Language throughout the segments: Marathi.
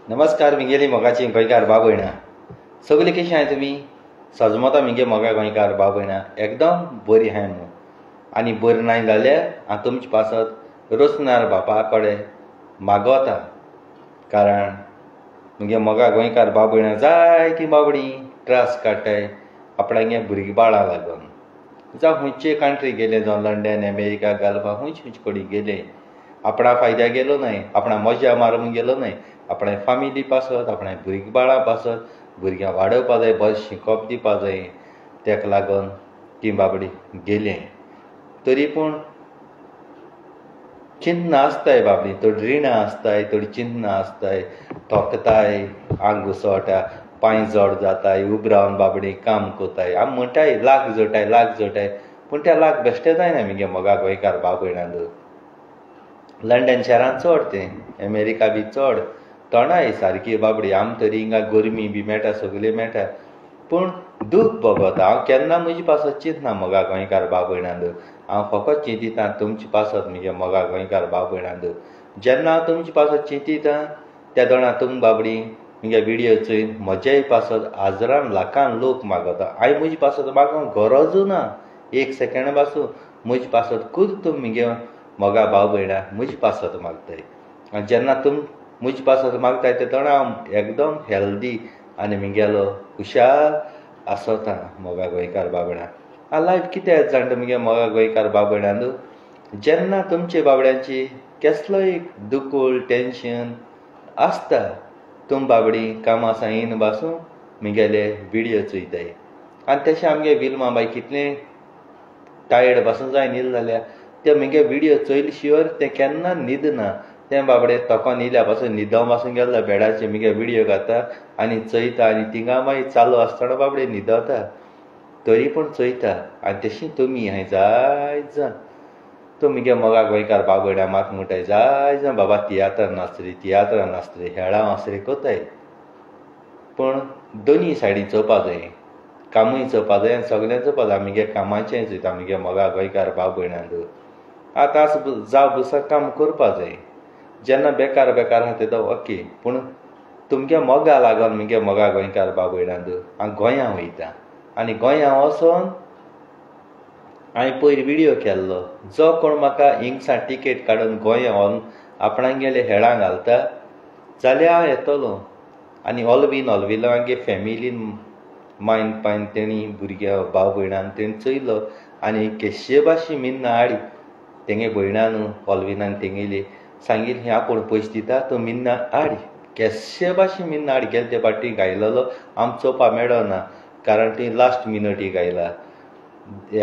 नमस्कार मिगेली मोगाची गोंयकार भाव भयणा सगळी कशी आहाय तुमी सजमता मिगे मोगा गोंयकार भाव भयणा एकदम बरी आहाय न्हू आनी बरी नाय जाल्यार हांव तुमचे पासत रोसनार बापा कडेन मागोता कारण मुगे मोगा गोंयकार भाव भयणा जायती बाबडी त्रास काडटाय आपणागे भुरगीं बाळां लागून जावं खंयचे कंट्री गेले जावं लंडन अमेरिका घालपा खंयचे कडेन गेले आपणा फायद्या गेलो न्हय आपणा मजा मारूंक गेलो न्हय आपणे फामिली पासत आपणे भुरगीं बाळां पासत भुरग्यांक वाडोवपा जाय बरें शिकोवप दिवपा जाय तेका लागून ती बाबडी गेले तरी पूण चिन्ह आसताय बाबडी थोडी रिणां आसताय थोडी चिन्ह आसताय थोकताय आंग घुसोवता पांय जड जाताय उब रावन बाबडी काम कोताय आमी म्हणटाय लाग जोटाय पूण त्या लाग बेश्टे जायना मगे मोगा गोंयकार भाव भयणांक लंडन शारांत चड तें अमेरिका बी चड तोंडाय सारकी बाबडी आमी तरी हिंगा गरमी बी मेळटा सगळें मेळटा पूण दूख भोगता हांव केन्ना म्हजी पासत चिंतना मोगा गोंयकार भाव भयणांक हांव फकत चिंतिता तुमचे पासत म्हगे मोगा गोंयकार भाव भयणांक जेन्ना हांव तुमचे पासत चिंतिता त्या दोना तुम बाबडी म्हगे व्हिडियो चोयन म्हजेय पासत हजारान लाखान लोक मागता हांवें म्हजी पासत मागोवंक गरजू ना एक सेकंड पासून म्हजी पासत खूद तुम म्हगे मोगा भाव भयणा म्हजी पासत मागताय आनी जेन्ना तुम म्हजी पासत मागताय ते तोणा हांव एकदम हेल्दी आनी म्हगेलो हुशार आसोता मोगा गोंयकार भाव भयणा हांव लायफ कितें जाणटा म्हगे मोगा गोंयकार भाव भयणांक जेन्ना तुमचे बाबड्यांची कसलोय दुखूल टेंशन आसता तुम बाबडी कामा सायन पासून म्हगेले व्हिडियो चोयताय आनी तशें आमगे विल्मा बाय कितलें टायर्ड पासून जाय न्हिद जाल्यार ते म्हगे व्हिडियो चोयले शिवर ते केन्ना न्हिद ना तें बाबडे तोकोन येयल्या पासून न्हिदों पासून गेल्लो बेडाचेर म्हगे व्हिडियो घालता आनी चोयता आनी थिंगा मागीर चालू आसतना बाबडे न्हिदता तरी पूण चोयता आनी तशी तुमी हांवें जाय जाण तूं म्हगे मोगा गोंयकार भाव भयणा म्हाका म्हणटाय जाय जाण बाबा तियात्र नाचतली हेळां आसरी कोताय पूण दोनी सायडीन चोवपा जाय कामूय चोवपा जाय आनी सगळें चोवपा जाय म्हगे कामाचें चोयता म्हगे मोगा गोंयकार भाव भयणांक आतां जावं बुसा काम करपा जाय जेन्ना बेकार आहा तेदो ओके पूण तुमगे मोगा लागोन म्हगे मोगा गोंयकार भाव भयणांक हांव गोंयां वयता आनी गोंयां वचोन हांवें पयर व्हिडियो केल्लो जो कोण म्हाका हिंगसा टिकेट काडून गोंयां व्हरून आपणागेले हेळां घालता जाल्यार हांव येतलो आनी ऑलविलो आमगे फॅमिलीन मायन पायन तेणी भुरग्या भाव भयणांक तेणी चोयलो आनी केशे भाशे मिन्ना हाडी तेंगे भयणान ऑलविनान तेंगेली सांगिल्लें हांव कोण पयशे दिता तूं मिन्ना हाड केशे भाशे मिन्ना हाड गेले ते फाटी गायलोलो आमकां चोवपा मेळो ना कारण ती लास्ट मिनट गायला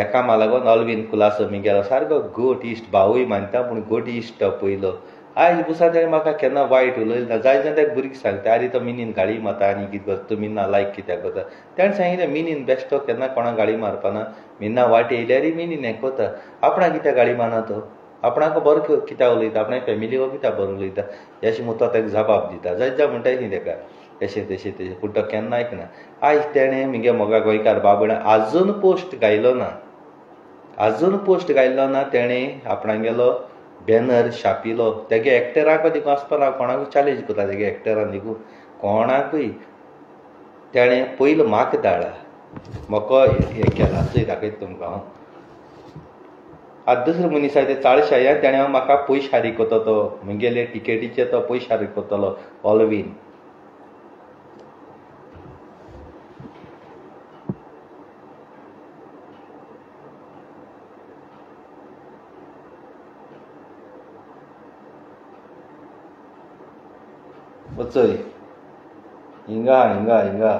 एका लागून ऑलवीन खुलासो म्हगेलो सारको गोट इश्ट भावूय मानता पूण गोट इश्ट पयलो आयज बुसा तेणें म्हाका केन्ना वायट उलयलें ना जाय जाल्यार त्या भुरगीं सांगता आरे तो मिनीन गाळी मारता आनी कितें करता तूं मिन्ना लायक कित्याक करता तेणें सांगिल्लें मिनीन बेश्टो केन्ना कोणाक गाळी मारपाना मिन्ना वाट येयल्यारय मिनीन हें कोता आपणाक कित्याक गाळी मारना तो आपणाक बरो कित्याक उलयता आपणा फॅमिली कित्याक बरो उलयता अशें म्हणून तो ताका जबाब दिता जाय जाल्यार म्हणटाय न्ही ताका तशें पूण तो केन्ना आयकना आयज तेणें म्हगे मोगा गोंयकार भाव भयणां आजून पोस्ट गायलो ना तेणें आपणागेलो बॅनर छापिलो तेगे एक्टराक देखून आसपाना कोणाकूय चॅलेंज करता तेगे एक्टरान देखून कोणाकूय तेणें पयलो म्हाका धाडा म्हाका हें केला चोय दाखयता तुमकां हांव आतां दुसरो मनीस आसा ते चाळशाया तेणें म्हाका पयशे हारीक कोतो तो म्हगेले टिकेटीचे तो पयशे हारीक कोत्तलो ऑलवीन चोय हिंगा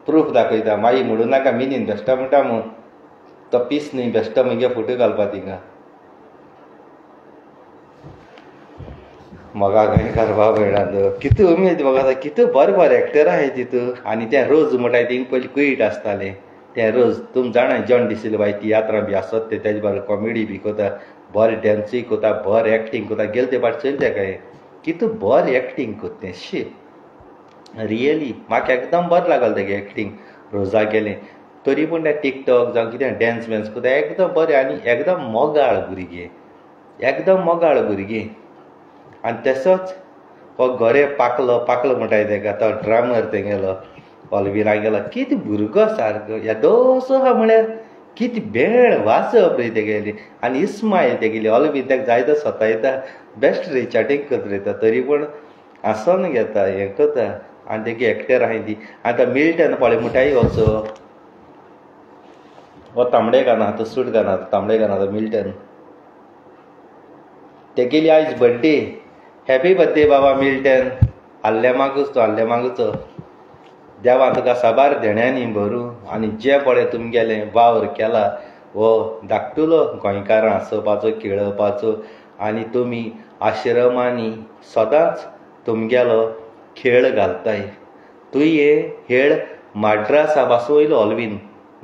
प्रूफ दाखयता मागीर म्हणूं नाका मिनीन बेश्टा म्हणटा म्हूण तो पीस न्ही बेश्टो म्हगे फोटो घालपा थिंगा मोगा गोंयकार भाव भयणांक कितें उमेद म्हाका कितें बरें एक्टर आहाय तितू आनी तें रोज म्हणटाय थिंग पयलीं क्विट आसतालें तें रोज तुम जाणा जॉन डिसिल्वा तियात्रां बी आसत ते तेजे बरें कॉमेडी बी कोता बरें डॅन्सूय कोता बरें एक्टींग कोता गेले ते फाट चोयलें तेका कितें बरें एक्टींग कोता तें शी रियली म्हाका एकदम बरें लागलें तेगे एक्टींग रोजा गेलें तरी पूण तें टिकटॉक जावं कितें डॅन्स वॅन्स कोता एकदम बरें आनी एकदम मोगाळ भुरगीं आनी तसोच हो घरे पाकलो पाकलो म्हणटाय तेका तो ड्रामर तेगेलो ऑलविरा गेलो कितें भुरगो सारको येदोसो आहा म्हळ्यार कितें बेळ वाचप रे तेगेली आनी इस्मायल तेगेली ऑलवीन तेका जाय तो सतायता बेस्ट रे चॅटींग करता रयता तरी पूण आसन घेता हें करता आनी तेगे एक्टर आहाय ती आतां मिल्टन पळय म्हणटाय असो हो तांबडे घालना तो सूट घालना तांबडे घालना तो मिल्टन तेगेली आयज बड्डे हॅपी बर्थडे बाबा मिल्टन आल्ल्या मागूच देवा तुका साबार देण्यांनी भरूं आनी जे पळय तुमगेलें वावर केला हो धाकटुलो गोंयकारां आसोवपाचो खेळोवपाचो आनी तुमी आश्रमांनी सदांच तुमगेलो खेळ घालताय तुवें हेळ माड्रासा पासून वयलो ऑलवीन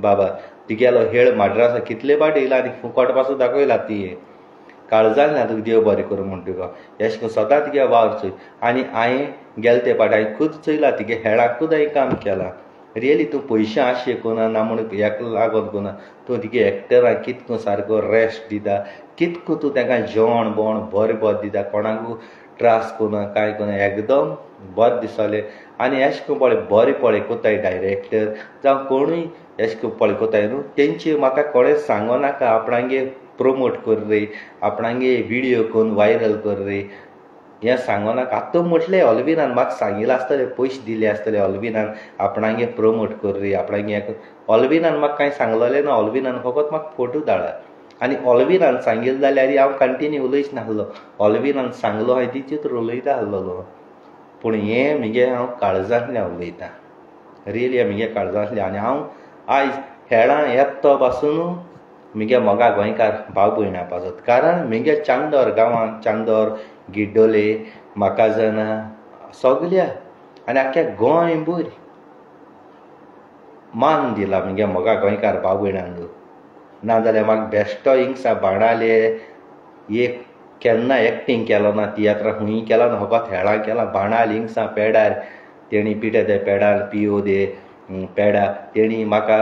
बाबा तुगेलो हेळ माड्रासा कितले फावट येयला आनी फुकट पासून दाखयला तुवें काळजान ना तुका देव बरें करूं म्हण तुका अशें करून सदां तुगे वावर चोय आनी हांवें गेले ते फावट हांवें खूब चोयला तुगे हेळाकूच हांवें काम केलां रियली तूं पयशे आशे कोना ना म्हूण हेका लागून कोना तूं तुगे एक्टरांक कितको सारको रेस्ट दिता कितको तूं तांकां जेवण बोवण बरें दिता कोणाकूय त्रास कोना कांय कोना एकदम बरें दिसलें आनी अशें करून पळय बरें पळय कोताय डायरेक्टर जावं कोणूय अशें करून पळय कोताय न्हू तेंचे म्हाका कोणें सांगो नाका आपणागे प्रोमोट कर रे आपणागे विडियो करून वायरल कर रे हें सांगो नाका आतां म्हटलें ऑलविनान म्हाका सांगिल्लें आसतलें पयशे दिले आसतले ऑलविनान आपणागे प्रोमोट कर रे आपणागे हें कर ऑलविनान म्हाका कांय सांगलेलें ना ऑलविनान फकत म्हाका फोटो धाडा आनी ऑलविनान सांगिल्लें जाल्यार हांव कंटिन्यू उलयच नासलो ऑलविनान सांगलो हांवें तितूच उलयता आसलेलो पूण हें म्हगे हांव काळजांतल्यान उलयतां रियली म्हगे काळजांतल्यान आनी हांव आयज हेळां येता पासून म्हगे मोगा गोंयकार भाव भयण आपाचो कारण म्हगे चांदोर गांवांत चांदोर गिड्डोले म्हाकाजना सगल्या आनी आख्ख्या गोंयभर मान दिला म्हगे मोगा गोंयकार भाव भयणांक नाजाल्यार म्हाका बेश्टो हिंगसा बाणाले एक केन्ना एक्टींग केलो ना तियात्रां खूंय केला ना फकत हेळां केलां बाणाल हिंगसा पेडार तेणी पिटे ते पेडार पियो दे पेडा तेणी म्हाका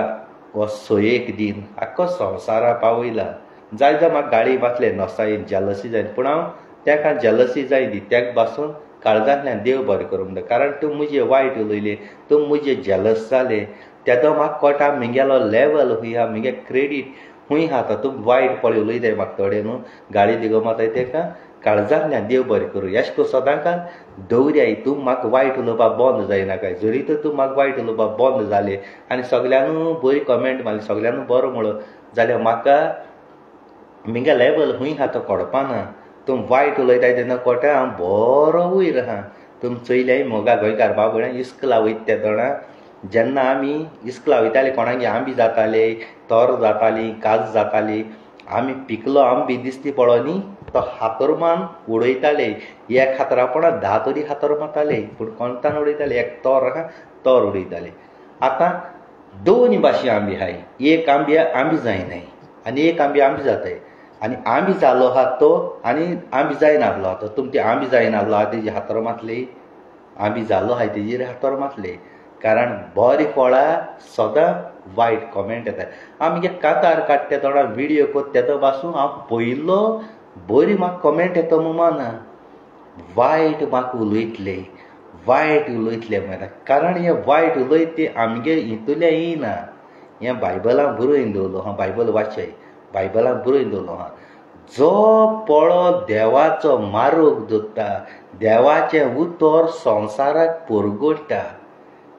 हो सोयेक दिन आख्खो संवसारा पावयला जाय जाल्यार म्हाका गाडी मातले नसाय जेलसी जाय पूण हांव ताका जेलसी जाय दी ताका पासून काळजांतल्यान देव बरें करूं म्हणटा कारण तूं म्हजें वायट उलयलें तूं म्हजें जेलस जालें तेदो म्हाका कोटा म्हगेलो लेवल खूंय आहा म्हगे क्रेडीट खूंय आहा तूं वायट पळय उलयताय म्हाका थोडे न्हू गाडी दिगो माताय ताका काळजांतल्यान देव बरें करूं अशें करून सदांच दवऱ्याय तूं म्हाका वायट उलोवपाक बंद जायनाकाय जरी तर तूं म्हाका वायट उलोवपाक बंद जालें आनी सगल्यांनू बरी कमेंट मारली सगल्यांनू बरो म्हणलो जाल्यार म्हाका म्हगे लेवल खूंय आहा तो कोडपाना तूं वायट उलयताय तेन्ना कोटा हांव बरो वयर आहा तुम चयल्याय मोगा गोंयकार भाव भयणां इस्कला वयता त्या तोणा जेन्ना आमी इस्कला वयताले कोणागे आंबी जाताले तोर जातालीं काज जातालीं आमी पिकलो आंबी दिसती पळो न्ही तो हातोरमान उडयताले एक हातरापणा 10 तरी हातोर मारताले पूण कोणतान उडयताले एक तोर उडयताले आतां दोन भाशे आंबी आहाय एक आंबी जायनाय आनी एक आंबी जाताय आनी आंबी जालो आहा तो आनी आंबी जायनासलो आहा तो तुम ते आंबी जायनासलो आहा तेजे हातोर मातले आंबी जालो आहाय तेजेर हातोर मातले कारण बरी फळां सदां वायट कॉमेंट येता आमगे कांतार काडटा थोडा विडियो कोत्ता तेदो पासून हांव पयलो बरी म्हाका कॉमेंट येता माना वायट म्हाका उलयतले म्हणटा कारण हें वायट उलयत ते आमगे हितूले येयना हें बायबलान बरोवन दवरलो हांव बायबल वाचय बायबलान बरोवन दवरलो हां जो पळो देवाचो मारोग धरता देवाचें उतर संवसाराक परगडटा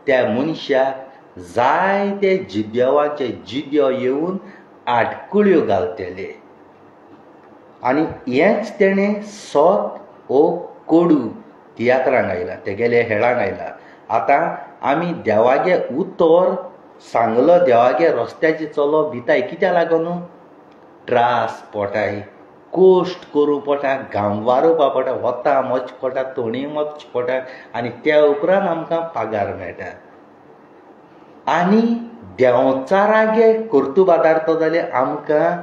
त्या मनशाक जायते देवाचे जिद्यो येवन आडकुळ्यो घालतले आनी हेंच तेणें सोत ओ कोडू तियात्रांक आयला तेगेले हेळांक आयला आतां आमी देवागे उतर सांगलो देवागे रस्त्याचे चलोवप भिताय कित्याक लागून त्रास पडटाय कोश्ट करूं पडटा घाम वारोवपा पडटा वता वच पडटा तोणी वच पडटा आनी त्या उपरांत आमकां पागार मेळटा आनी देंवचारागे कर्तुबादारतो जाल्यार आमकां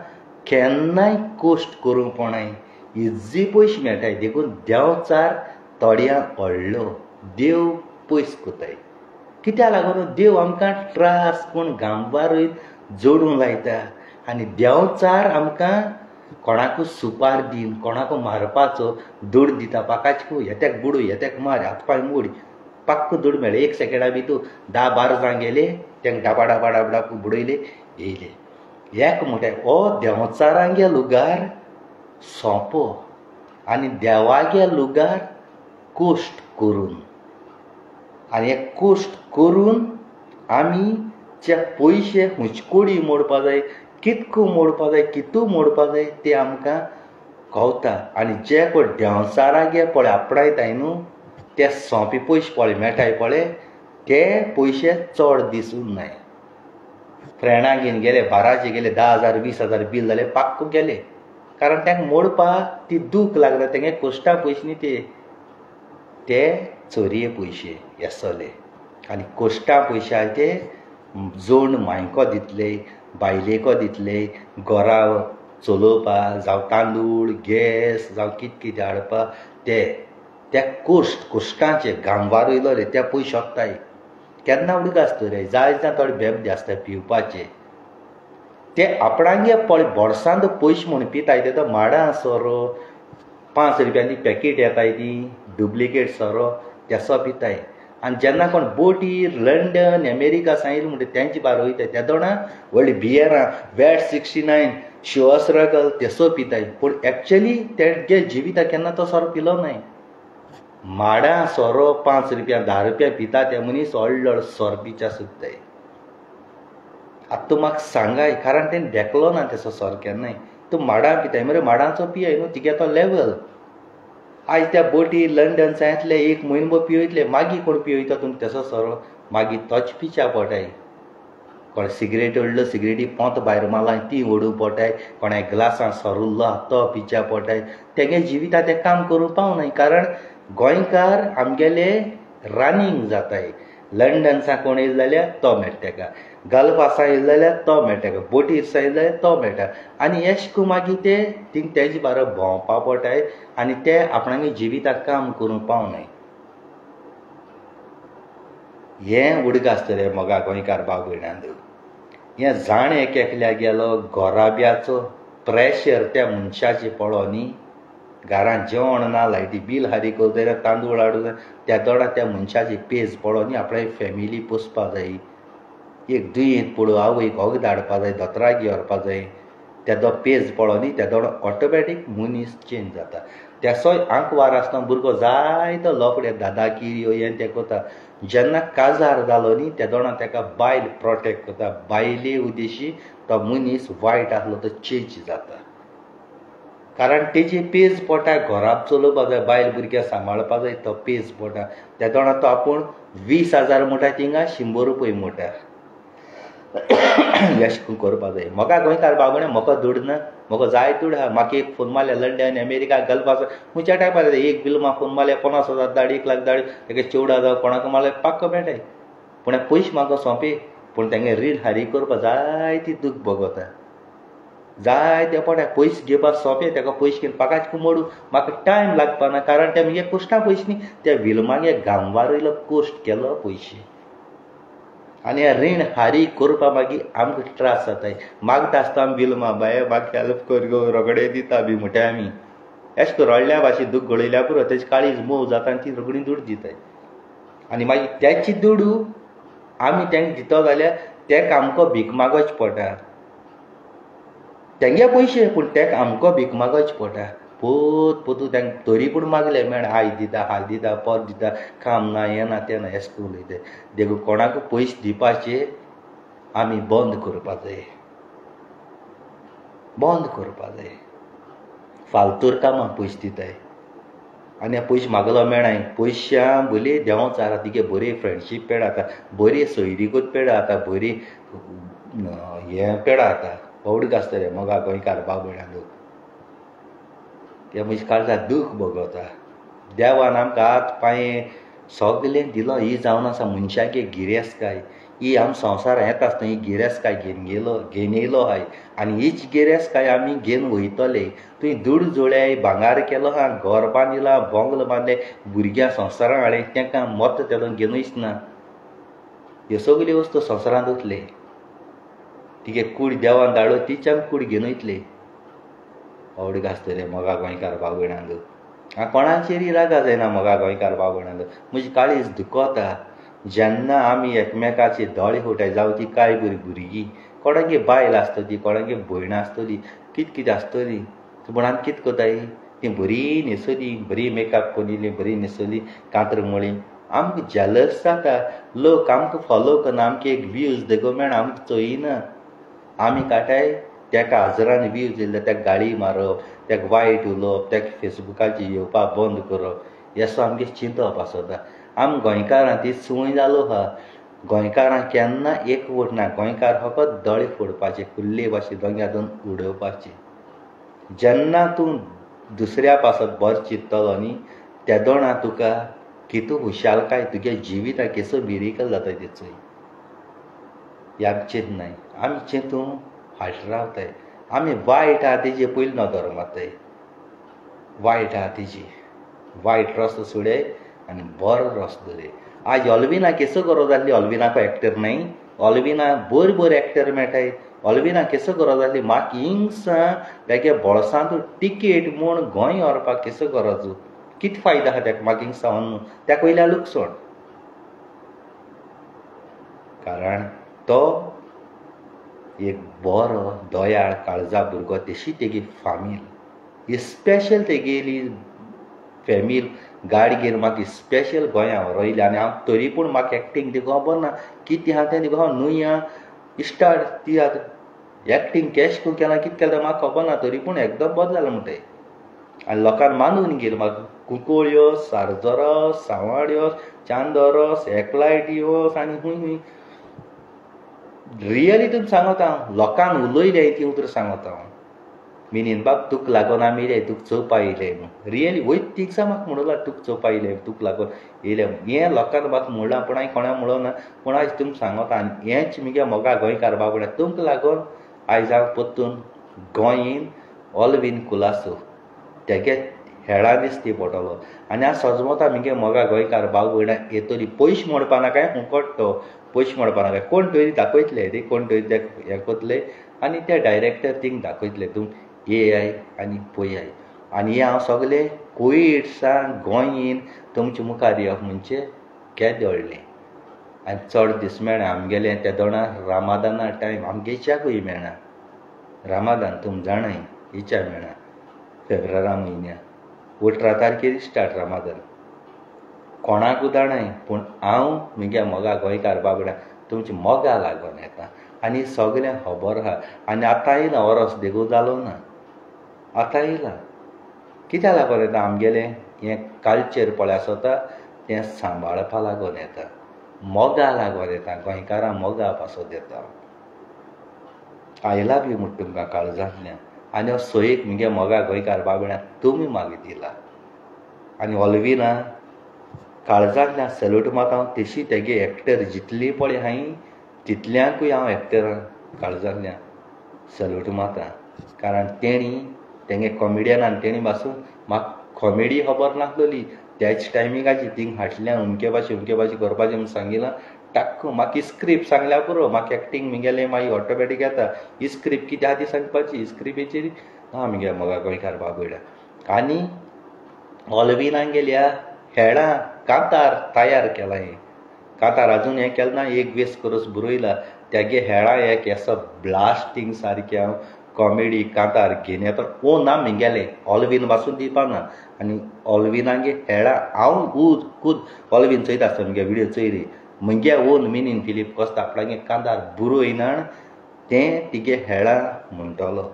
केन्नाय कोश्ट करूंक पडनाय इज्जी पयशे मेळटाय देखून देंवचार थोड्यांक व्हडलो देव पयस कोताय कित्याक लागून देव आमकां त्रास कोण घाम वारयत जोडूंक लायता आनी देंवचार आमकां कोणाकू सुपार दिन कोणाकू मारपाचो दूड दिता पाकाचकू येत्याक बुडू येत्याक मार हातपाय मोड पाक्क दूड मेळ्ळे 1 सेकंडा भितर 10-12 जाण गेले तेंक डाबा डाबा डाबा बुडयले येयले एक म्हणटा हो देंवचारांगे लुगार सोंपो आनी देवागे लुगार कोश्ट करून आनी हे कोश्ट करून आमी जे पयशे हुंचकोडी मोडपा जाय कितको मोडपा जाय कितू मोडपा जाय ते आमकां कळटा आनी जे कोण देंवचारागे पळय आपणायताय न्हू ते सोंपे पयशे पळय मेळटाय पळय ते पयशे चड दिसूंक नाय फ्रेंडां घेवन गेले बाराचे गेले 10,000 20,000 बील जालें पाक्क गेले कारण तांकां मोडपाक ती दूख लागना तेंगे कोश्टा पयशे न्ही ते चोरये पयशे येसले आनी कोश्टा पयशे आहाय ते जोड मायको दितले बायलेको दितले घरा चलोवपाक जावं तांदूळ गॅस जावं कितें कितें हाडपाक ते कोश्टांचे घामवार वयलो रे ते पयशे वताय केन्ना उडीक आसता रे जाय जाय थोडे बेबदे आसता पिवपाचे ते आपणागे पळय बोडसांत पयशे म्हूण पिताय ते तो माडां सोरो 5 रुपयांनी पॅकेट येताय ती डुप्लिकेट सोरो तेसो पिताय आनी जेन्ना कोण बोटी लंडन अमेरिका सांगिल्ले म्हणटा तेंची बार वयताय त्या दोणां व्हडलीं बियरां वॅट 69 शिवस रगल तेसो पिताय पूण एक्चुअली तेगे जिविता केन्ना तो सोरो पिलो नाय माडां सोरो 5 रुपया 10 रुपया पिता ते मनीस व्हडलो सोरो पिच्या सुद्दाय आतां तूं म्हाका सांगाय कारण तेणें देखलो ना तेसो सोरो केन्नाय तूं माडां पिताय मरे माडांचो पियाय न्हू तिगे तो लेवल आयज त्या बोटी लंडन सांगितले 1 म्हयनो पिवयतले मागीर कोण पिवयता तुमकां तेसो सोरो मागीर तोच पिच्या पडटाय कोण सिगरेट ओडलो सिगरेटी पोंत भायर मारला ती ओडूं पडटाय कोणा ग्लासान सोरुल्लो तो पिच्या पडटाय तेगे जिविता ते काम करूं पावनाय कारण गोंयकार आमगेले रनिंग जाताय लंडनसान कोण येयलो जाल्यार तो मेळटा तेका गल्फासान येयलो जाल्यार तो मेळटा तेका बोटीर येयलो जाल्यार तो मेळटा आनी अशें करून मागीर ते थिंग तेजे बारा भोंवपा पडटाय आनी ते आपणागे जिविताक काम करूं पावनाय हें उडीक आसता रे मोगा गोंयकार भाव भयणांक हें जाण एकल्याक गेलो घोराब्याचो प्रेशर त्या मनशाचे पळो न्ही घरांत जेवण ना लायटी बील हारी करता तांदूळ हाडूं त्या तोडा त्या मनशाची पेज पळो न्ही आपणाची फॅमिली पोसपा जाय एक दुयेंत पडो आवयक होग धाडपा जाय दोतोराक व्हरपा जाय तेदो पेज पळो न्ही त्या तोडा ऑटोमॅटीक मनीस चेंज जाता तेसोय आंक वार आसतना भुरगो जायतो लोपडे दादागिरी हें तें कोता जेन्ना काजार जालो न्ही त्या तोडा तेका बायल प्रोटेक्ट करता बायले उद्देशी तो मनीस वायट आसलो तो चेंज जाता कारण तेजी पेज पोटा घराक चलोवपा जाय बायल भुरग्यां सांबाळपा जाय तो पेज पोटा त्या तोणा तो आपूण 20,000 मोटा थिंगा 100 रुपया मोटा यश करपा जाय म्हाका गोंयकार बाबणे म्हाका दूड ना म्हाका जाय दूड आहा म्हाका एक फोन मारल्या लंडन अमेरिका गल्फ आसा खंयच्या टायमार एक बील म्हाका फोन मारल्या 50,000 धाड 1 लाख धाड तेगे चेवडा जावं कोणाक मारल्यार पाक्क मेळटाय पूण पयशे म्हाका सोंपे पूण तेंगे रीण हारी करपा जाय ती दूख भोगता जाय ते पड्या पयशे घेवपाक सोंपे तेका पयशे घेवन पाकाच मोडू म्हाका टायम लागपा ना कारण ते म्हगे कोश्टा पयशे न्ही त्या विलमागे घामवार वयलो कोश्ट केलो पयशे आनी हे रीण हारी करपा मागीर आमकां त्रास जाताय मागता आसता आमी विलमा बाय म्हाका हेल्प कर गो रोगडे दिता बी म्हणटा आमी अशें करून रडल्या भाशेन दूख गळयल्या पुरो तेजी काळीज मोव जाता आनी ती रोगडी दूड दिताय आनी मागीर त्याची दुडू आमी तेंका दितो जाल्यार तेका आमकां भीक मागोच पडटा तेंगे पयशे पूण तेका आमकां भीक मागोच पडटा पोत पोतू तांकां तरी पूण मागले मेळ आयज दिता हाल दिता पर दिता काम ना हें ना तें ना अशें करून उलयताय देखून कोणाक पयशे दिवपाचे आमी बंद करपा जाय बंद करपा जाय फालतूर कामां पयशे दिताय आनी पयशे मागलो मेळाय पयशां भली देंवचार तिगे बरी फ्रेंडशीप पेड जाता बरी सोयरीकूच पेड जाता बरी हें पेड जाता व्हडूक आसता रे मोगा गोंयकार भाव भयणां ते म्हजे काळजाक दूख भोगता देवान आमकां हात पांये सगलें दिलो ही जावन आसा मनशागे गिरेस्तकाय ही आमी संवसारांत येता आसतना ही गिरेस्तकाय घेवन येयलो आहाय आनी हीच गिरेस्तकाय आमी घेवन वयतले तुवें दूड जोड्याय भांगार केलो आहा घर बांदिलां बोंगलो बांदले भुरग्यां संवसारांत हाडले तांकां मोत तेदोन घेवन वयच ना ह्यो सगल्यो वस्तू संवसारांत वतले तिगे कूड देवान धाडो तीच आमी कूड घेवन वयतले आवडी घासतले मोगा गोंयकार भाव भयणांक कोणाचेरय रागा जायना मोगा गोंयकार भाव भयणांक म्हजी काळीज दुखता जेन्ना आमी एकमेकाचे दोळे फुटाय जावं ती कांय बरी भुरगीं कोणागे बायल आसतली कोणागे भयण आसतली कितें आसतली पूण आमी कितें कोताय ती बरी न्हेसली बरी मेकअप करिल्ली बरी न्हेसली कांतर मळी आमकां जेलस जाता लोक आमकां फॉलो करना आमकां एक व्यूज देखो मेळना आमकां चोयना आमी काटाय तेका हजारांनी व्यूज येयले तेका गाळी मारप तेका वायट उलोवप तेका फेसबुकाचेर येवपाक बंद करप हेसो आमगे चिंतप आसता आमी गोंयकारां ती सुवय जालो आहा गोंयकारां केन्ना एकवट ना गोंयकार फकत दोळे फोडपाचे कुल्ले भाशेन दोंग्यातून उडोवपाचे जेन्ना तूं दुसऱ्या पासत बरो चिंततलो न्ही त्या दोणा तुका कितू हुशालकाय तुगे जिवितां केसो मिरेकल जाता ते चोय ह्या चिंतनाय आमी चिंतूं फाट रावताय आमी वायट आहा तेजे पयलीं नदर मारताय वायट आहा तेजी वायट रस्तो सोडय आनी बरो रस्तो धरय आज ऑल्विना केसो गरज जाल्ली ऑल्विनाको एक्टर नाय ऑल्विना बरी एक्टर मेळटाय ऑल्विना केसो गरज जाल्ली म्हाका हिंगसा तेगे बोळसांत टिकेट म्हूण गोंय व्हरपाक केसो गरज कितें फायदो आहा तेका म्हाका हिंगसा व्हरून तेका वयल्या लुकसण कारण तो एक बरो दोयाळ काळजा भुरगो तेशी तेगे फामील स्पेशल तेगेली फॅमील गाडी घेवन म्हाका स्पेशल गोंया व्हरोयली आनी हांव तरी पूण म्हाका एक्टींग ती खबर ना कितें आहा तें देखो हांव नुया स्टार्ट ती आतां एक्टींग कॅश करून केलां कितें केलें म्हाका खबर ना तरी पूण एकदम बदललो म्हणटाय आनी लोकांक मानून गेलो म्हाका कुंकोळ्यो सारजोरोस सांवाड्यो चांदोरोस एकलायट्योस आनी खूंय रियली तुमकां सांगत हांव लोकांक उलयलें ती उतर सांगत हांव मिनीन बाब तुका लागून आमी येयले तुका चोवपा येयले न्हू रियली वयत तिगसा म्हाका म्हणला तुका चोवपा येयले तुका लागून येयले हें लोकांक म्हाका म्हणलां पूण हांवें कोणाक म्हणना पूण आयज तुमकां सांगत आनी हेंच मगे मोगा गोंयकार बाबडे तुमकां लागून आयज हांव परतून गोंयीन ऑल्वीन कुलासो तेगे हेळा दिसती पडटलो आनी हांव सजमता मगे मोगा गोंयकार भाव भयणां येतली पयशे म्हणपा नाका फुकट तो पयशे म्हणपा नाका कोण तरी दाखयतले रे कोण तरी ते हें करतले आनी ते डायरेक्टर थिंग दाखयतले तूं येयाय आनी पळयाय आनी हें हांव सगलें कोविडसान गोंयीन तुमचे मुखार येवप म्हणजे केदें व्हडलें आनी चड दीस मेळना आमगेलें त्या दोणा रामादाना टायम आमगे इच्याकूय मेळना रामादान तुम जाणाय इच्या मेळना फेब्रुवारा म्हयन्या 18 तारखेर स्टार्ट रामादान कोणाकूय जाणाय पूण हांव मगे मोगा गोंयकार बाबड्या तुमचे मोगा लागून येता आनी सगलें खबर आहा आनी आतां येयला वरोस देखून जालो ना आतां येयला कित्या लागून येता आमगेलें हें कल्चर पळय आसता तें सांबाळपा लागून येता मोगा लागून येता गोंयकारां मोगा पासत येता आय लव यू म्हणटा तुमकां काळजांतल्यान आनी हो सोयेक मगे मोगा गोंयकार बाबड्या तुमी म्हाका दिला आनी ऑल्विना काळजांतल्यान सॅल्यूट म्हाका हांव तेशी तेगे एक्टर जितली पळय हांवें तितल्यांकूय हांव एक्टर काळजांतल्यान सॅल्यूट मारता कारण तेंगे कॉमेडियनान तेणी पासून म्हाका कॉमेडी खबर नासलोली त्याच टायमिंगाची थिंग हाटल्यान अमके भाशे करपाचें म्हूण सांगिलां टाक्क म्हाका स्क्रिप्ट सांगल्या पुरो म्हाका एक्टींग म्हगेलें मागीर ऑटोमॅटीक येता ही स्क्रिप्ट कितें आहा ती सांगपाची स्क्रिप्टीचेर हा मगे मोगा गोंयकार बाबड्या आनी ऑल्विनान गेल्या हेळां कांतार तयार केलां हें कांतार आजून हें केलें ना एक वेस करूस बरयला तेगे हेळां एक असो ब्लास्टींग सारकें हांव कॉमेडी कांतार घेवन येता ओन ना म्हगेलें ऑल्वीन पासून दिवपा ना आनी ऑल्विनागे हेळां हांव खूद ऑल्वीन चयता आसता मगे विडियो चोयरी म्हगे ओन मिनीन फिलीप कोस्ता आपणागे कांतार बरयनाण तें तिगे हेळां म्हणटलो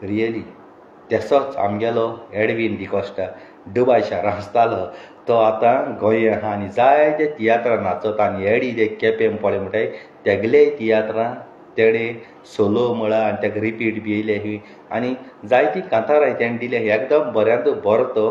रियली तसोच आमगेलो एडवीन डिकोस्टा दुबय शारांत आसतालो तो आतां गोंय आहा आनी जायते तियात्रां नाचता आनी एडी जे केपें पळय म्हणटाय तेगले तियात्रां तेणे सोलो म्हळा आनी तेका रिपीट बी येयले ही आनी जायतीं कांतारां तेणें दिले एकदम बऱ्यांत बरो तो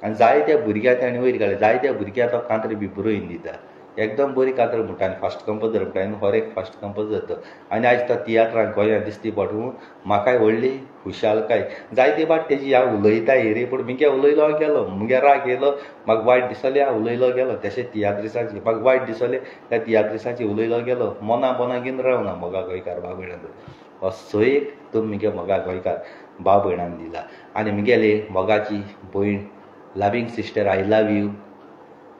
आनी जायत्या भुरग्यांक तेणें वयर घाले जायत्या भुरग्यांक तो कांतरां बी बरोवन दिता एकदम बरी कांतरां म्हणटा आनी फास्ट कंपोजर म्हणटा आनी हर एक फास्ट कंपोजर तो आनी आयज तो तियात्रांक गोंयांत दिसती पडून म्हाकाय व्हडली खुशालकाय जायते फाट तेजी हांव उलयताय रे पूण मगे उलयलो गेलो मगे राग येयलो म्हाका वायट दिसलें हांव उलयलो गेलो तशें तियात्रिसांची म्हाका वायट दिसलें त्या तियात्रिसांची उलयलो गेलो मना घेवन रावना मोगा गोंयकार बाबड्यान असो एक तो मुगे मोगा गोंयकार भाव भयणान दिला आनी मुगेले मोगाची भयण loving sister I love you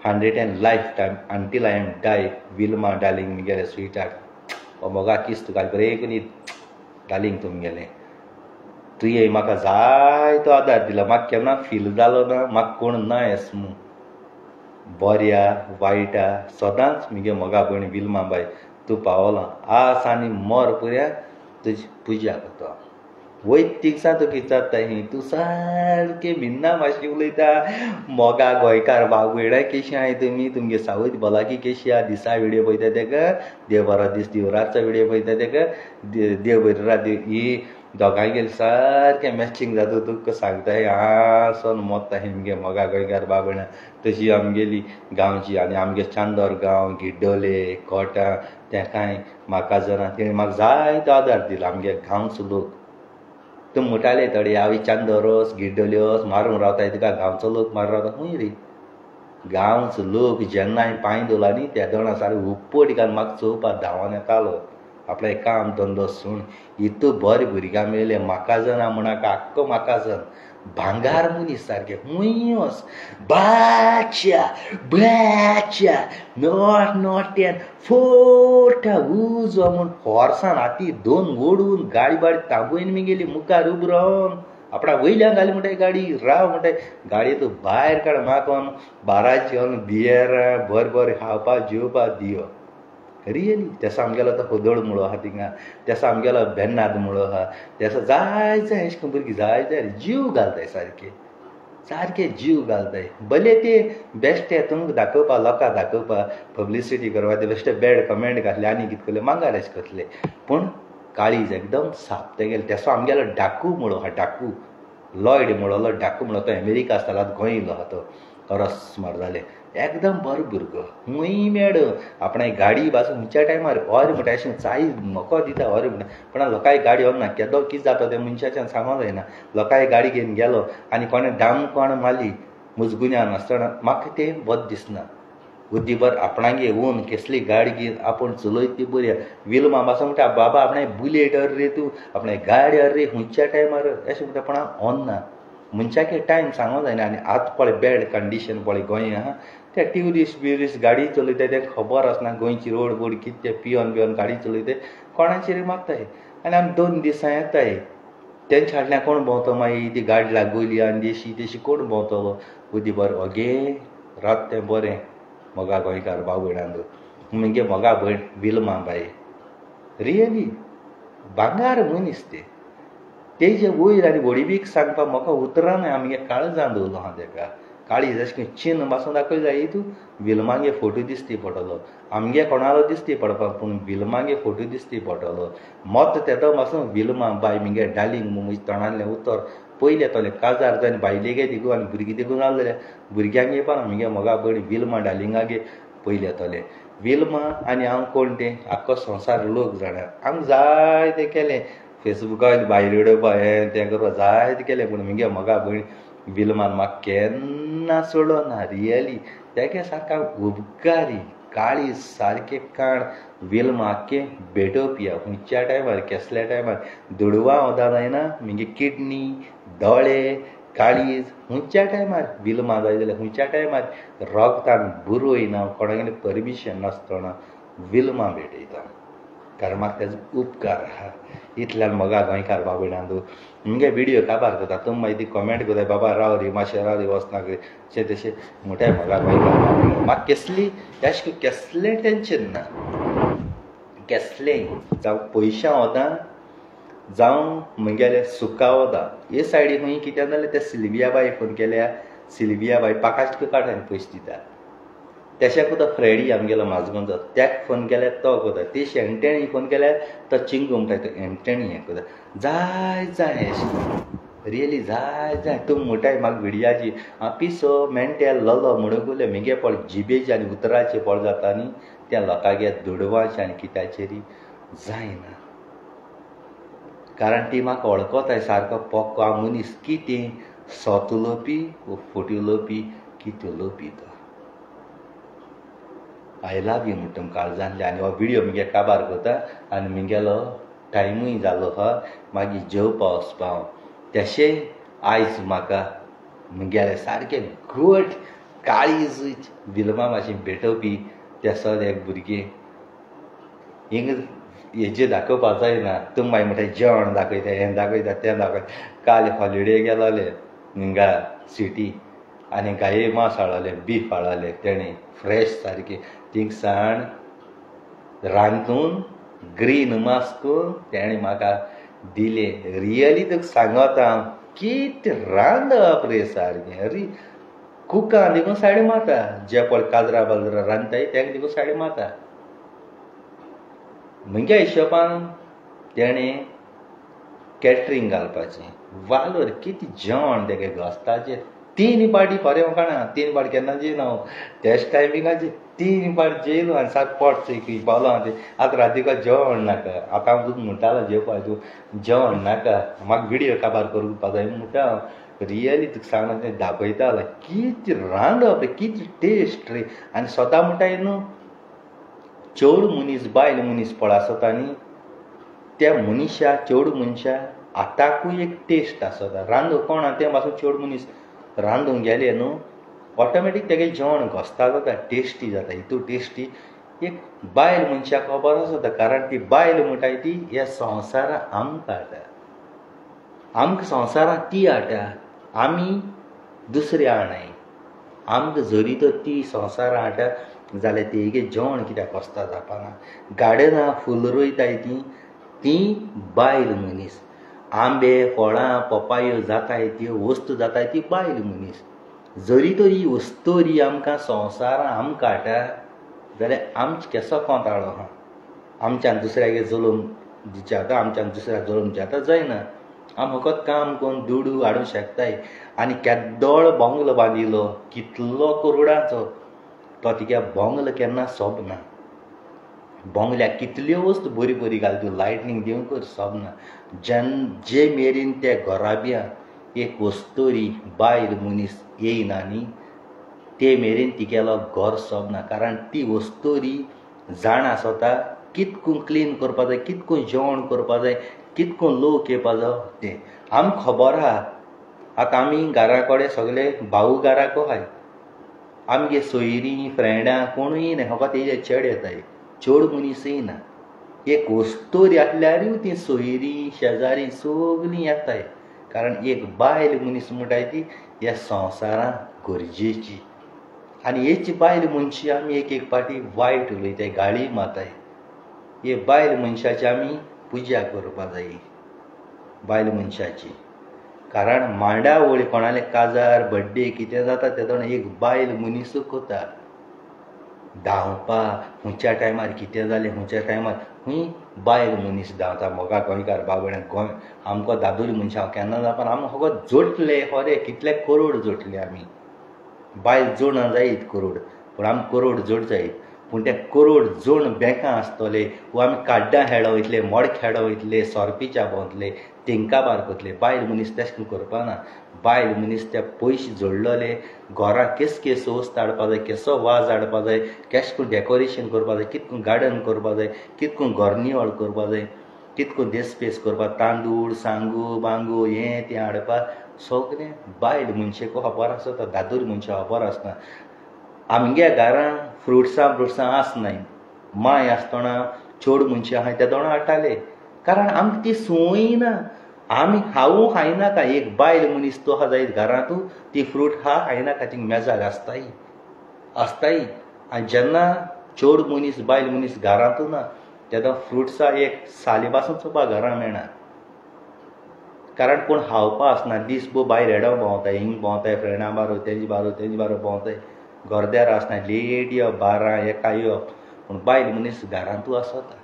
100 life time until I am die Wilma darling मुगेले स्वीट हार्ट मोगा किस तुका बरें करून डार्लिंग तुमगेलें तुवें म्हाका जायतो आदार दिला म्हाका केन्ना फील जालो ना म्हाका कोण ना येस म्हूण बऱ्या वायटा सदांच मुगे मोगा भयण विल्मा बाय तूं पावला आस आनी मोर पर्या तुजी पुजा करता वयत तिगसा तूं कितें जाता ही तूं सारकें भिन्ना मातशें उलयता मोगा गोंयकार भाव भयणां केशी आहाय तुमी तुमगे सावयत भलाकी केशी आहा दिसा विडियो पळयता तेका देव बरो दीस दिव रातचो विडियो पळयता तेका देव बरी रात ही दोगांय गेले सारकें मॅचिंग जाता तुका सांगताय आसन मोत्ता ही मुगे मोगा गोंयकार भाव भयणां तशी आमगेली गांवची आनी आमगे चांदोर गांव गिड्डोले कोटा ते कांय म्हाका जाणा तेणें म्हाका जायतो आदार दिलो आमगे गांवचो लोक तूं म्हणटाले थोडे हांवें चांदोरोस गिड्डोल्योस मारून रावताय तुका गांवचो लोक मारून रावता खूंय रे गांवचो लोक जेन्ना हांवें पांय दवरला न्ही त्या दोना सारकें उप्पट घालून म्हाका चोवपाक धांवोन येतालो आपलें काम धंदो सोडून इतू बरें भुरग्यां मेळ्ळे म्हाका जाणा म्हणाका आख्खो म्हाका जाण भांगार मनीस सारकें खूंय वच बाच्या बाच्या नोट्यान फोटा उजो म्हूण हॉर्सान हाती दोन ओडून गाडी बाडी ताबून बी गेली मुखार उबो रावन आपणा वयल्यान घाली म्हणटाय गाडी राव म्हणटाय गाडये तूं भायर काड म्हाका बाराची व्हरून बियरां बरें खावपाक जेवपाक दियो रियली तेसो आमगेलो तो खोदोळ मुळो आहा थिंगा तेसो आमगेलो बेन्नाद मुळो आहा तेसो जाय जाय अशें करून भुरगीं जाय जाय जीव घालताय सारके जीव घालताय भले ते बेश्टे तुमकां दाखोवपा लोकांक दाखोवपा पब्लिसिटी करपा ते बेश्टे बॅड कमेंट घातले आनी कितें करले मांगार अशें करतले पूण काळीज एकदम साप ते गेले तेसो आमगेलो डाकू मुळो आहा डाकू लॉयड म्हणलो डाकू म्हणलो तो अमेरिका आसतालो गोंय येयलो आहा तो खरोच स्मार्ट जाले एकदम बरो भुरगो खूंय मेळ आपणाय गाडी पासून खंयच्या टायमार ऑर म्हणटा अशें चाय मोको दिता ऑर म्हणटा पण लोकांय गाडी व्हरना केदो कितें जाता तें मनशाच्यान सांगोंक जायना लोकांय गाडी घेवन गेलो आनी कोणें डाम कोण मारली मुजगुन्यान आसतना म्हाका तें बरें दिसना बुद्धीभर आपणागे ओन कसली गाडी घेवन आपूण चलयत ती बरी विल्मा पासून म्हणटा बाबा आपणाय बुलेट हर रे तूं आपणाय गाडी हर रे खंयच्या टायमार अशें म्हणटा पण हांव ओन्ना मनशाके टायम सांगोंक जायना आनी आतां पळय बॅड कंडिशन पळय गोंय आहा ते ट्युरिस्ट गाडी चलयताय ते खबर आसना गोंयची रोड बोड कितें ते पियोन गाडी चलयताय कोणाचेर मागताय आनी आमी 2 दिसां येताय तेंच्या फाटल्यान कोण भोंवतो मागीर ती गाडी लागोली आनी देशी तेशी कोण भोंवतलो बुद्धी बरें ओगे रात तें बरें मोगा गोंयकार भाव भयणांक मुगे मोगा भयण विल्मा बाय रियली भांगार मनीस तेजे वयर आनी व्हडीवीक सांगपाक म्हाका उतरां ना आमगे काळजां दवरलो हांव तेका काळी जशें करून चिन्ह पासून दाखय जाय तूं विल्मागे फोटो दिसती पडटलो आमगे कोणालो दिसती पडपाक पूण विल्मागे फोटो दिसती पडटलो मोत तेदो पासून विल्मा बाय मुगे डार्लिंग म्हजे तोंडांतलें उतर पयले येतलें काजार जावन बायलेगे दिगू आनी भुरगीं दिगून जालें जाल्यार भुरग्यांक येवपाना मुगे मोगा भयण विल्मा डार्लिंगागे पयले येतलें विल्मा आनी हांव कोण तें आख्खो संवसार लोक जाणा आमी जाय तें केलें फेसबुकार भायर उडोवपा हें तें करपा जायतें केलें पूण मुगे मोगा भयण विल्मान म्हाका केन्ना सोडलो ना रियली तेगे सारका उपकारी काळी सारकें काण विल्मा आख्खें भेटोवपी खंयच्या टायमार कसल्या टायमार दुडवां वोदा जायना मुगे किडनी दोळे काळीज खंयच्या टायमार विल्मा जाय जाल्यार खंयच्या टायमार रोगतान बुरो येना कोणागेर परमिशन नासतना विल्मा भेटयता कारण म्हाका तेजो उपकार आहा इतल्यान मोगा गोंयकार भाव भयणांक मुगे विडियो काबार करता तुमी मागीर ती कमेंट करताय बाबा राव रे मातशें राव रे वचना अशें तशें म्हणटाय मोगा गोंयकार भाव भयणांक म्हाका कसलें टेंशन ना कसलेंय जावं पयशां वोदा जावं मुगेले सुका वोदा हे सायडी खंय कितें जाल्यार ते सिल्विया बाई फोन केल्या सिल्विया बाई पाकाश्ट काड आनी पयशे दिता तेशें कोता फ्रेडी आमगेलो माजगोंचो त्याक फोन केल्यार तो कोता ती शेंगटेणी फोन केल्यार तो चिंगू म्हणटाय तो एमटेणी हें कोता जाय अशें रियली जाय तूं म्हणटाय म्हाका विडियाची हांव पिसो मेंटेल ललो म्हणून उरलें मुगे पळ जिबेचे आनी उतराचे पळ जाता न्ही त्या लोकांगे दुडवांचे आनी कित्याचेरी जायना कारण ती म्हाका वळखताय सारको पक्को हांव मनीस कितें सोत उलोवपी वो फोटी उलोवपी कितें उलोवपी तो आय लव यू म्हणटा काळजांतले आनी हो विडियो मुगे काबार करता आनी मुगेलो टायमूय जालो हा मागीर जेवपा वचपा हांव तशें आयज म्हाका म्हगेलें सारकें घट काळीज विलमा भाशेन भेटोवपी ते एक भुरगें हिंग हेजेर दाखोवपा जायना तुमी मागीर म्हणटा जेवण दाखयता हें दाखयता तें दाखयता काल हॉलिडे गेलोले हिंगा सिटी आनी गाये मांस हाडलें बीफ हाडलें तेणें फ्रेश सारकें थिंगसान रांदून ग्रीन मांस करून तेणें म्हाका दिलें रियली तुका सांगता हांव कितें रांदप रे सारकें अरे कुकां देखून सायड मारता जे पळय काजरां बाजरां रांदताय तेका देखून सायड मारता म्हज्या हिशोबान तेणें कॅटरिंग घालपाचें वालोर कितें जेवण तेगे घोस्ताचें 3 पाटी खरें कळना 3 पाटी केन्ना जेयना हांव तेच टायमिंगाचेर 3 पाटी जेयलो आनी सारको पोट चैकी पावलो हांव आतां रातीको जेवण नाका आतां हांव तुका म्हणटालो जेवपा तूं जेवण नाका म्हाका व्हिडियो काबार करपा जाय म्हणटा हांव रियली तुका सांगना तें दाखयतालो कितें रांदप रे कितें टेस्ट रे आनी स्वता म्हणटाय न्हू चेडूं मनीस बायल मनीस पळय आसता न्ही त्या मनशा चेडूं मनशा आतांकूय एक टेस्ट आसता रांदूंक कोणा तें पासून चेडूं मनीस रांदूंक गेले न्हू ऑटोमॅटीक तेगे जेवण घोस्ता जाता टेस्टी जाता हितू टेस्टी एक बायल मनशाक खबर आसता कारण ती बायल म्हणटाय ती ह्या संवसारांत आमकां हाडटा आमकां संवसारांत ती हाडटा आमी दुसऱ्या हाडनाय आमकां जरी तर ती संवसारांत हाडटा जाल्यार तेगे जेवण कित्याक वचता जावपाना गार्डनां फूल रोयताय ती बायल मनीस आंबे फळां पपायो जाताय त्यो वस्तू जाताय ती बायल मनीस जरी तर ही वस्तोरी आमकां संवसारांत आमकां हाडटा जाल्यार आमचे केसो कोंताळो हा आमच्यान दुसऱ्यागे जळोवन दिवचे आमच्यान दुसऱ्याक जळोवन दिवचे जायना आमी फकत काम करून दुडू हाडूंक शकताय आनी केद्दोळ बोंगलो बांदिलो कितलो करोडाचो तो तिका बोंगलो केन्ना सोबना बोंगल्याक कितल्यो वस्तू बरी बरी घाल तूं लायटनींग दिवंक सोबना जे मेरेन त्या घोराब्या एक वस्तोरी बायल मनीस येयना न्ही ते मेरेन तिगेलो घर सोबना कारण ती वस्तोरी जाणा स्वता कितकून क्लीन करपा जाय कितकून जेवण करपा जाय कितकून लोक येवपा जाय तें आमकां खबर आहा आतां आमी घरा कडेन सगळे भाऊ घराको आहाय आमगे सोयरीं फ्रेंडां कोणूय येयना फकत तेजे चेड येताय चेड मनीस येयना एक वस्तोरी आसल्यारूय ती सोयरीं शेजारी सगळीं येताय कारण एक बायल मनीस म्हणटाय ती ह्या संवसारांत गरजेची आनी हेची बायल मनशी आमी एक पाटी वायट उलयताय गाळी मारताय हे बायल मनशाची आमी पुजा करपा जाय बायल मनशाची कारण मांडा वळी कोणाले काजार बड्डे कितें जाता तेदोण एक बायल मनीसूच कोता धांवपा खंयच्या टायमार कितें जालें खंयच्या टायमार खंय बायल मनीस धांवता म्हाका गोंयकार बाबड्यान गोंय आमकां दादोली मनशां केन्ना जावपाना आमी फकत जोडले खरे कितले करोड जोडले आमी बायल जोडना जायत करोड पूण आमी करोड जोड जायत पूण ते करोड जोड बँकां आसतले वो आमी काड्डां खेळो वयतले मोड खेळो वयतले सोरपीच्या भोंवतले तेंकां बार करतले बायल मनीस तेश करून करपाना बायल मनीस ते पयशे जोडलेले घरां केस वस्त हाडपा जाय केसो वाज हाडपा जाय केश करून डेकोरेशन करपा जाय कितकून गार्डन करपा जाय कितकून घर निवळ करपा जाय कितकून देसपेस करपा तांदूळ सांगू बांगू हें तें हाडपा सगळें बायल मनशेक खबर आसता दादूर मनशाक खबर आसना आमगे घरां फ्रुट्सां आसनाय माय आसतना चेड मनशां आहाय ते दोन हाडटाले कारण आमकां ती संवय ना आमी खावूं खायनाका एक बायल मनीस तो आहा जायत घरांतू ती फ्रूट खायनाका ती मेजाक आसताय आनी जेन्ना चेड मनीस बायल मनीस घरांतू ना तेन्ना फ्रुट्सां एक साली पासून चोवपा घरां मेळना कारण कोण खावपा आसना दीसभर भायर हेडो भोंवताय हिंग भोंवताय फ्रेंडां बारो तेजी बारो भोंवताय गर्द्यार आसना लेट यो 12 एका यो पूण बायल मनीस घरांतू आसता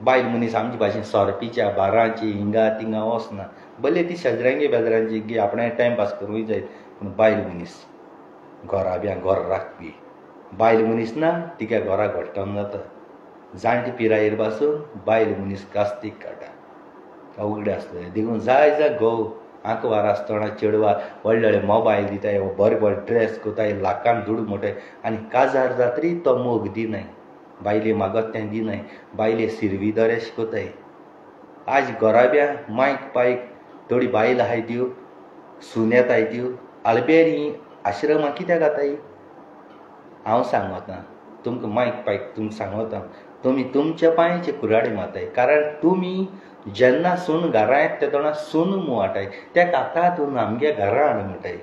बायल मनीस आमचे भाशेन सोरपीच्या बारांची हिंगा तिंगा वचना भले ती शेजऱ्यांगे बेजऱ्यांची आपणे टायमपास करूंक जाय पूण बायल मनीस घोराब्यां घर राखपी बायल मनीस ना तिका घरा घोट्टोन जाता जाणटी पिरायेर पासून बायल मनीस कास्तीक काडटा अवघड आसलें देखून जाय घोव आंकवार आसतना चेडवा व्हडले व्हडले मोबायल दिताय बरे ड्रेस कोताय लाखान दुडू मोटाय आनी काजार जातरी तो मोग दिनाय बायले मागत तें दिनाय बायले सिरवी दोरे शिकोताय आज घराब्या मायक पायक थोडी बायल आहाय त्यो सुनेत आहाय त्यो आलबेरी आश्रमा कित्याक जाताय हांव सांगता तुमकां मायक पायक तुमकां सांगता तुमी तुमच्या पांयाचे कुराडे माताय कारण तुमी जेन्ना सून घरा येता तेदोणा सून मुवाटाय तेका आतां तूं आमगे घरा हाड म्हणटाय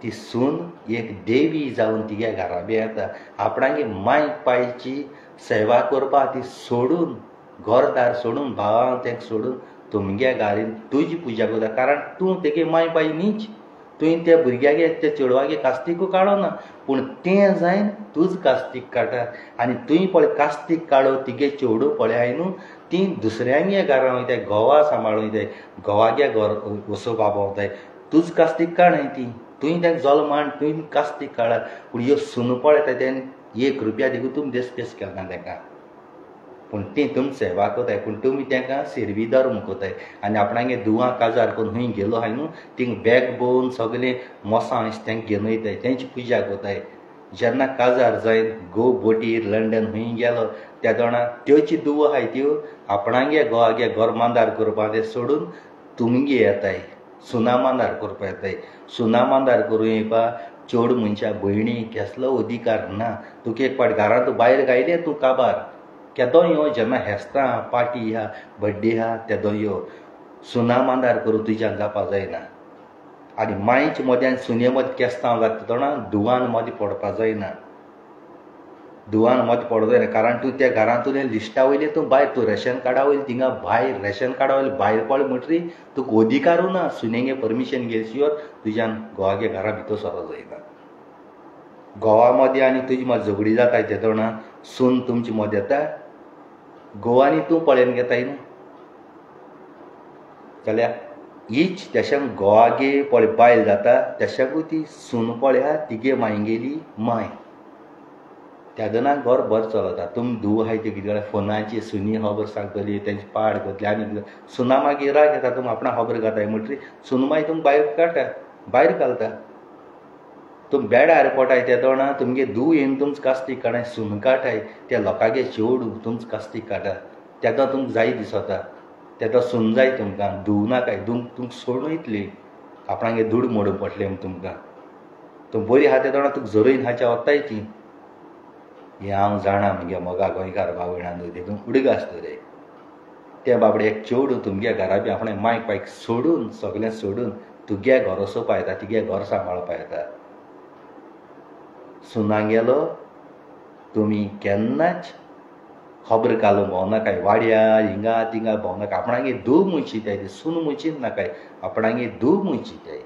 ती सून एक देवी जावन तिगे घरा बी येता आपणागे मायक पायची सेवा करपा ती सोडून घरदार सोडून भावां तेका सोडून तुमगे घालीन तुजी पुजा करता कारण तूं तेगे माय पाय न्हीच तुवें त्या भुरग्यागे त्या चेडवागे कास्तीकू काडोना पूण तें जायन तूज कास्तीक काडटा आनी तुवें पळय कास्तीक काडो तिगे चेडू पळय हाय न्हू ती दुसऱ्यांगे घरा वयताय घोवा सांबाळूं वयताय घोवागे घर वसोप आपोवताय तूज कास्तीक काड ती तुवें तेका जोल मांड तुवें कास्तीक काडा पूण ह्यो सुनो पळयता तें 1 रुपया देखून तुमी देस्पेस केलना तेका पूण ती तुमी सेवा कोताय पूण तुमी तेका सेर्वी धर्म कोताय आनी आपणागे दुवा काजार करून खंय गेलो हाय न्हू थिंग बॅग बोन सगलें मोसां तेंका घेवन वयताय तेंची पुजा कोताय जेन्ना काजार जायन गो बोटीर लंडन खंय गेलो त्या दोणा त्योची दुवा आहाय त्यो आपणागे घोवागे घर मांदार करपा तें सोडून तुमगे येताय सुना मांदार करपा येताय सुना मांदार करूं येवपा चेड मनशा भयणीक केसलो अधिकार ना तुका एक पाट घरांत भायर गायलें तूं काबार केदो यो जेन्ना हेस्तां पार्टी आहा बड्डे आहा तेदो यो सुना मांदार करूं तुज्यान जावपा जायना आनी मायचे मदें आनी सुने मदें केस्तांव जाता तेदोणा दुवान मदें पडपा जायना दुवान मदें पडों जायना कारण तूं त्या घरांतून लिस्टा वयलें तूं भायर तूं रेशन कार्डा वयलें थिंगा भायर रेशन कार्डा वयलें भायर पडलें म्हणटरी तुका अधिकारू ना सुनेगे परमिशन घेले शिवाय तुज्यान घोवागे घरा भितर सरो जायना घोवा मदें आनी तुजी मदें झगडी जाताय तेदोणा सून तुमचे मदें येता घोवानी तूं पळोवन घेताय न्हू जाल्यार हीच तेशाक घोवागे पळय बायल जाता तेशाकूय ती सून पळय आहा तिगे मायगेली माय तेदोना घर बरें चलता तुमी धुव आहाय ते कितें फोनाची सुनी खबर सांगतली तेंची पाड करतली आनी सुना मागीर राग येता तुमी आपणा खबर घाताय म्हणटरी सुन मागीर तुमी भायर काडटा भायर घालता तुमी बेडार पटाय तेदोणा तुमगे धूव येवन तुमचो कास्तीक काडाय सुन काटाय त्या लोकांगे चेडू तुमचो कास्तीक काडा तेदो तुमकां जाय दिसता तेदो सुन जाय तुमकां धुव नाकाय धूव तुमकां सोडून वयतली आपणागे धूड मोडूंक पडलें तुमकां तुमी बरी आहा तेदोणा तुका झरोयन हाच्या वताय ती हें हांव जाणा म्हगे मोगा गोंयकार बावयणान देखून उडीक आसता रे ते बाबडे एक चेडू तुमगे घरा बी आपणें मायक पायक सोडून सगलें सोडून तुगे घर वचोवपा येता तिगे घर सांबाळपा येता सुनांगेलो तुमी केन्नाच खबर घालूंक भोंवनाकाय वाड्या हिंगा तिंगा भोंवनाका आपणागे धूव मुचिताय ती सून मुचीत नाकाय आपणागे धूव मुचिताय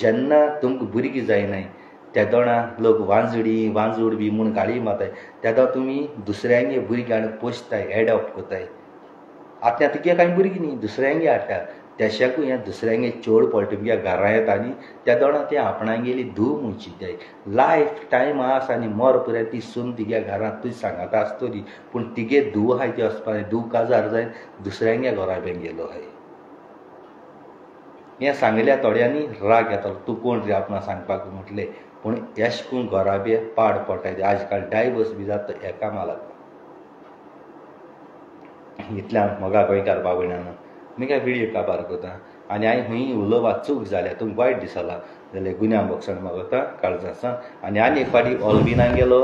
जेन्ना तुमकां भुरगीं जायनाय तेदोणा लोक वांजूड बी म्हूण गाळी मारताय तेदो तुमी दुसऱ्यांगे भुरगीं हाडून पोसताय एडॉप्ट कोताय आतां तुगे कांय भुरगीं न्ही दुसऱ्यांगे हाडटा तेशाकूय हें दुसऱ्यांगे चेड पळय तुमगे घरा येता न्ही तेदोणा तें आपणागेली धूव मुचिताय लायफ टायम आसा आनी मोर पर्यंत ती सून तिगे घरांत तुजी सांगाता आसतली पूण तिगे धूव आहाय ती वचपा धूव काजार जायन दुसऱ्यांगे घरा बीन गेलो आहाय हें सांगल्या थोड्यांनी राग येतालो तूं कोण रे आपणा सांगपाक म्हटलें पूण अशें करून घरा बी पाड पडटाय आज काल डायवर्स बी जाता एका मालाक इतल्यान मोगा गोंयकार बाबयणान मी व्हिडिओ काबार करता आनी हांवें खंय उलोवपाक चूक जाल्या तुमकां वायट दिसला जाल्यार गुन्या बॉक्सान मागता काळजां आनी एक फाटी ऑलबिनाक गेलो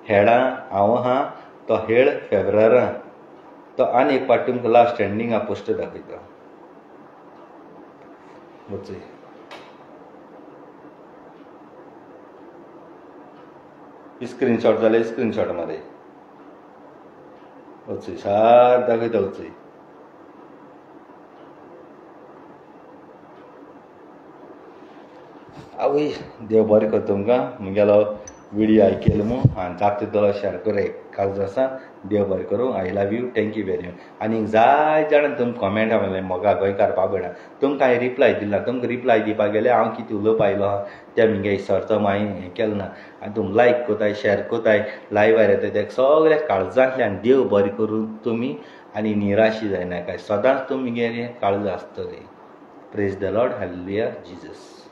हेडां हांव आहा तो हेड फेब्रुवारां तो आनी एक फाटी तुमकां लास्ट एंडिंगा पोस्ट दाखयता वचय स्क्रीनशॉट जाल्यार स्क्रीनशॉट मारे वचय सार दाखयता वचय आवय देव बरें कर तुमकां मुगेलो व्हिडिओ आयकेलो मू आनी जाता तितलो शेअर कर काळजां देव बरें करूं I love you thank you very much आनी जाय जाणां तुमकां कॉमेंटा मेळ्ळें मोगा गोंयकार बाबयणा तुमकां हांवें रिप्लाय दिला तुमकां रिप्लाय दिवपाक गेले हांव कितें उलोवपा आयलो आहा तें मुगे सर्त हांवें हें केलें ना आनी तुमी लायक कोताय शेअर कोताय लायव्हार येताय तेका सगळ्या काळजांतल्यान देव बरें करून तुमी आनी निराशी जायनाकाय सदांच तुमगेलें काळजां आसतलें praise the Lord hallelujah Jesus